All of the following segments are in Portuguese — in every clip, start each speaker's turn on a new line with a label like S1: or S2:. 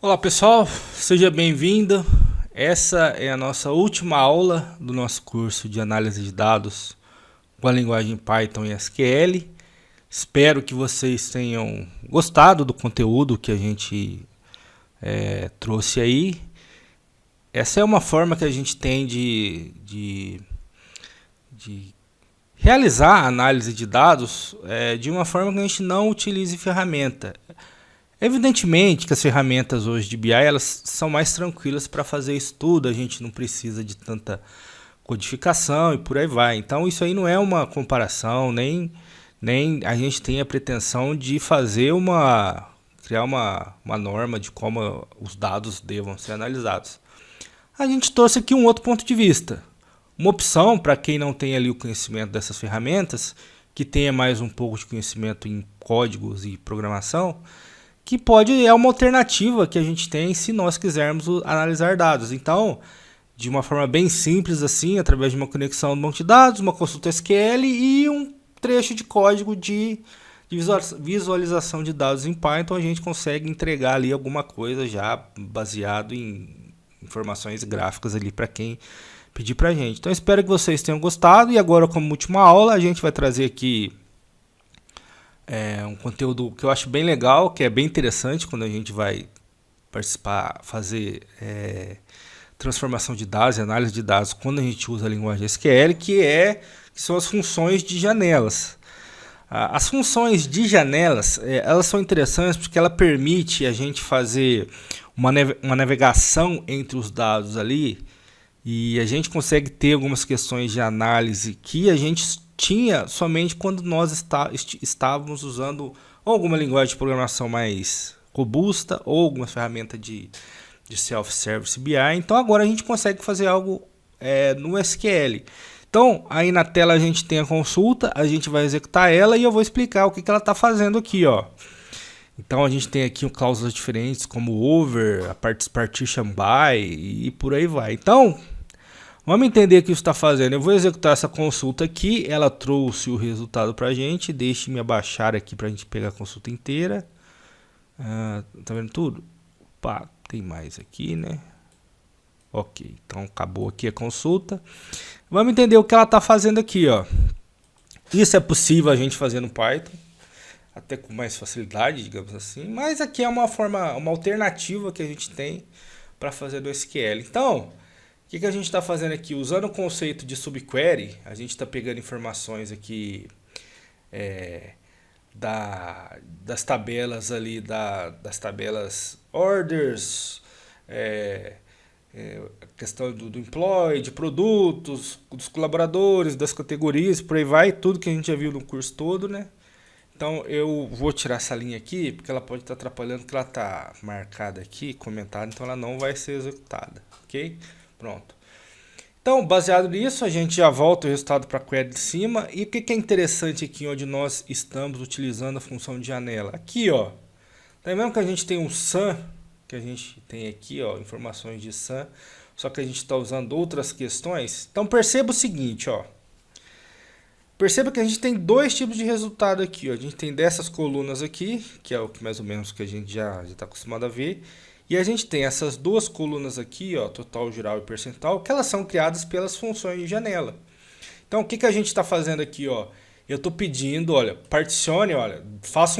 S1: Olá pessoal, seja bem-vindo. Essa é a nossa última aula do nosso curso de análise de dados com a linguagem Python e SQL. Espero que vocês tenham gostado do conteúdo que a gente trouxe aí. Essa é uma forma que a gente tem de realizar a análise de dados de uma forma que a gente não utilize ferramenta. Evidentemente que as ferramentas hoje de BI elas são mais tranquilas para fazer estudo, a gente não precisa de tanta codificação e por aí vai. Então isso aí não é uma comparação, nem a gente tem a pretensão de criar uma norma de como os dados devam ser analisados. A gente trouxe aqui um outro ponto de vista. Uma opção para quem não tem ali o conhecimento dessas ferramentas, que tenha mais um pouco de conhecimento em códigos e programação, que é uma alternativa que a gente tem se nós quisermos analisar dados. Então, de uma forma bem simples assim, através de uma conexão no banco de dados, uma consulta SQL e um trecho de código de visualização de dados em Python, a gente consegue entregar ali alguma coisa já baseado em informações gráficas ali para quem pedir para a gente. Então, espero que vocês tenham gostado e agora, como última aula, a gente vai trazer aqui um conteúdo que eu acho bem legal, que é bem interessante quando a gente vai participar, fazer transformação de dados e análise de dados quando a gente usa a linguagem SQL, que são as funções de janelas. As funções de janelas, elas são interessantes porque ela permite a gente fazer uma navegação entre os dados ali e a gente consegue ter algumas questões de análise que a gente tinha somente quando nós estávamos usando alguma linguagem de programação mais robusta ou alguma ferramenta de self-service BI. Então agora a gente consegue fazer algo no SQL. Então aí na tela a gente tem a consulta, a gente vai executar ela e eu vou explicar o que ela está fazendo aqui, ó. Então a gente tem aqui cláusulas diferentes como over, a partition by e por aí vai. Então vamos entender o que isso está fazendo. Eu vou executar essa consulta aqui. Ela trouxe o resultado para a gente. Deixe-me abaixar aqui para a gente pegar a consulta inteira. Tá vendo tudo? Opa, tem mais aqui, né? Ok, então acabou aqui a consulta. Vamos entender o que ela está fazendo aqui, ó. Isso é possível a gente fazer no Python, até com mais facilidade, digamos assim. Mas aqui é uma alternativa que a gente tem para fazer do SQL. Então, o que a gente está fazendo aqui? Usando o conceito de subquery, a gente está pegando informações aqui das tabelas ali, das tabelas orders, a questão do employee, de produtos, dos colaboradores, das categorias, por aí vai, tudo que a gente já viu no curso todo, né? Então eu vou tirar essa linha aqui, porque ela pode estar atrapalhando, porque ela está marcada aqui, comentada, então ela não vai ser executada, ok? Pronto. Então, baseado nisso, a gente já volta o resultado para a query de cima. E o que é interessante aqui, onde nós estamos utilizando a função de janela? Aqui, ó. Tá vendo que a gente tem um sum, que a gente tem aqui, ó, informações de sum, só que a gente está usando outras questões. Então, perceba o seguinte, ó. Perceba que a gente tem dois tipos de resultado aqui, ó. A gente tem dessas colunas aqui, que é o que mais ou menos que a gente já está acostumado a ver. E a gente tem essas duas colunas aqui, ó, total, geral e percentual, que elas são criadas pelas funções de janela. Então, o que a gente está fazendo aqui, ó? Eu estou pedindo, olha, particione, olha, faça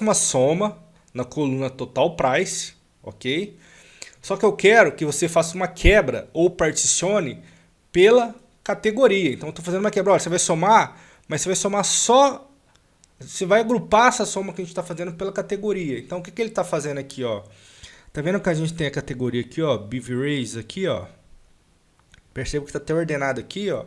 S1: uma soma na coluna total price, ok? Só que eu quero que você faça uma quebra ou particione pela categoria. Então, eu estou fazendo uma quebra, olha, você vai somar, mas você vai somar só... Você vai agrupar essa soma que a gente está fazendo pela categoria. Então, o que ele está fazendo aqui, ó? Tá vendo que a gente tem a categoria aqui, ó, BVRaise aqui, ó. Perceba que tá até ordenado aqui, ó.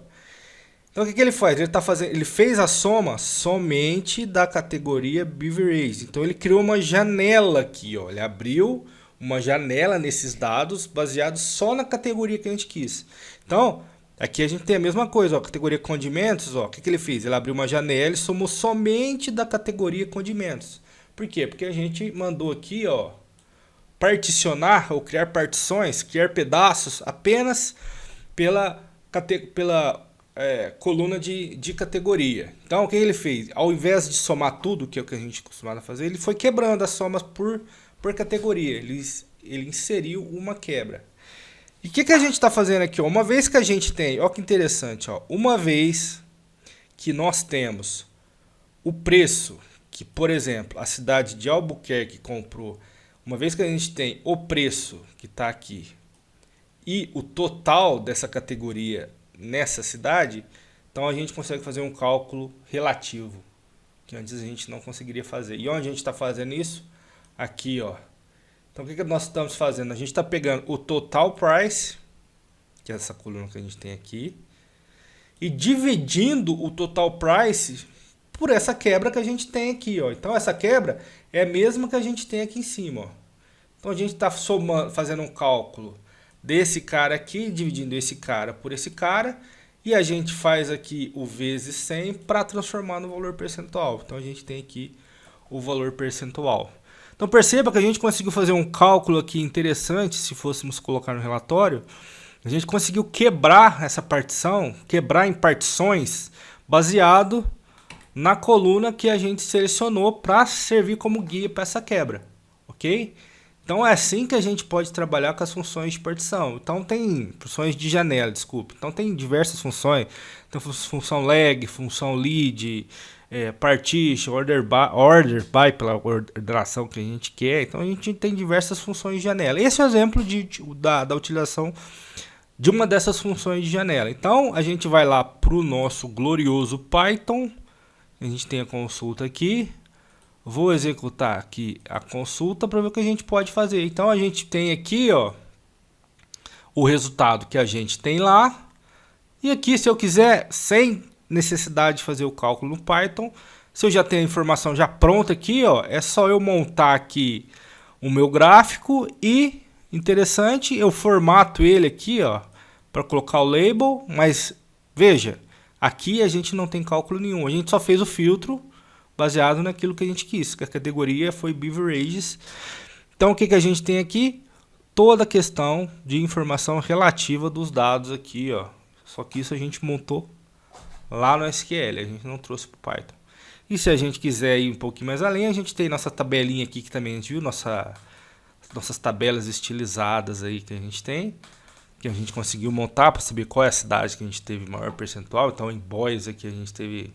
S1: Então o que ele faz? Ele fez a soma somente da categoria BVRaise. Então ele criou uma janela aqui, ó. Ele abriu uma janela nesses dados baseado só na categoria que a gente quis. Então, aqui a gente tem a mesma coisa, ó, categoria condimentos, ó. O que ele fez? Ele abriu uma janela e somou somente da categoria condimentos. Por quê? Porque a gente mandou aqui, ó, particionar ou criar partições, criar pedaços apenas pela coluna de categoria. Então o que ele fez? Ao invés de somar tudo, que é o que a gente costumava fazer, ele foi quebrando as somas por categoria. ele inseriu uma quebra. E o que a gente está fazendo aqui? Ó? Uma vez que a gente tem, olha que interessante, ó, uma vez que nós temos o preço que, por exemplo, a cidade de Albuquerque comprou, uma vez que a gente tem o preço que está aqui e o total dessa categoria nessa cidade, então a gente consegue fazer um cálculo relativo, que antes a gente não conseguiria fazer. E onde a gente está fazendo isso? Aqui, ó. Então o que nós estamos fazendo? A gente está pegando o total price, que é essa coluna que a gente tem aqui, e dividindo o total price por essa quebra que a gente tem aqui, ó. Então essa quebra é a mesma que a gente tem aqui em cima, ó. Então a gente está fazendo um cálculo desse cara aqui, dividindo esse cara por esse cara, e a gente faz aqui o vezes 100 para transformar no valor percentual. Então a gente tem aqui o valor percentual. Então perceba que a gente conseguiu fazer um cálculo aqui interessante, se fôssemos colocar no relatório. A gente conseguiu quebrar essa partição, quebrar em partições, baseado na coluna que a gente selecionou para servir como guia para essa quebra, ok? Então é assim que a gente pode trabalhar com as funções de partição. Então tem funções de janela, desculpe. Então tem diversas funções. Tem função lag, função lead, partition, order by pela ordenação que a gente quer. Então a gente tem diversas funções de janela. Esse é o exemplo da utilização de uma dessas funções de janela. Então a gente vai lá para o nosso glorioso Python. A gente tem a consulta aqui. Vou executar aqui a consulta para ver o que a gente pode fazer. Então a gente tem aqui, ó, o resultado que a gente tem lá. E aqui, se eu quiser, sem necessidade de fazer o cálculo no Python, se eu já tenho a informação já pronta aqui, ó, é só eu montar aqui o meu gráfico e, interessante, eu formato ele aqui, ó, para colocar o label, mas veja, aqui a gente não tem cálculo nenhum, a gente só fez o filtro baseado naquilo que a gente quis, que a categoria foi Beverages. Então o que a gente tem aqui? Toda a questão de informação relativa dos dados aqui, ó. Só que isso a gente montou lá no SQL, a gente não trouxe para o Python. E se a gente quiser ir um pouquinho mais além, a gente tem nossa tabelinha aqui que também a gente viu, nossas tabelas estilizadas aí que a gente tem, que a gente conseguiu montar para saber qual é a cidade que a gente teve maior percentual. Então em Boise aqui a gente teve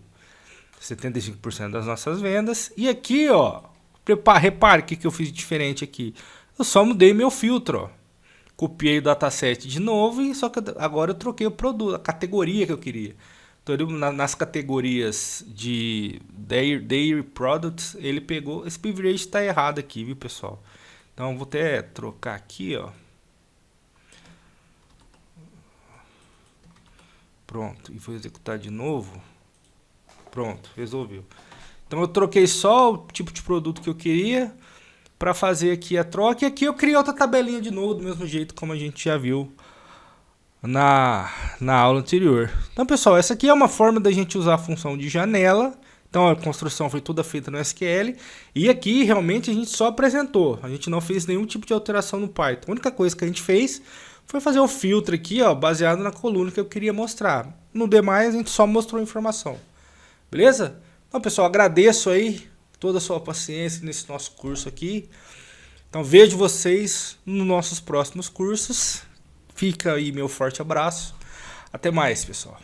S1: 75% das nossas vendas. E aqui, ó, repare o que eu fiz diferente aqui. Eu só mudei meu filtro, ó. Copiei o dataset de novo e só que agora eu troquei o produto, a categoria que eu queria. Então nas categorias de Dairy Products, ele pegou, esse beverage está errado aqui, viu, pessoal? Então eu vou até trocar aqui, ó. Pronto, e vou executar de novo. Pronto, resolveu. Então eu troquei só o tipo de produto que eu queria para fazer aqui a troca. E aqui eu criei outra tabelinha de novo, do mesmo jeito como a gente já viu na aula anterior. Então, pessoal, essa aqui é uma forma da gente usar a função de janela. Então a construção foi toda feita no SQL. E aqui realmente a gente só apresentou. A gente não fez nenhum tipo de alteração no Python. A única coisa que a gente fez foi fazer o filtro aqui, ó, baseado na coluna que eu queria mostrar. No demais a gente só mostrou a informação. Beleza? Então, pessoal, agradeço aí toda a sua paciência nesse nosso curso aqui. Então, vejo vocês nos nossos próximos cursos. Fica aí meu forte abraço. Até mais, pessoal.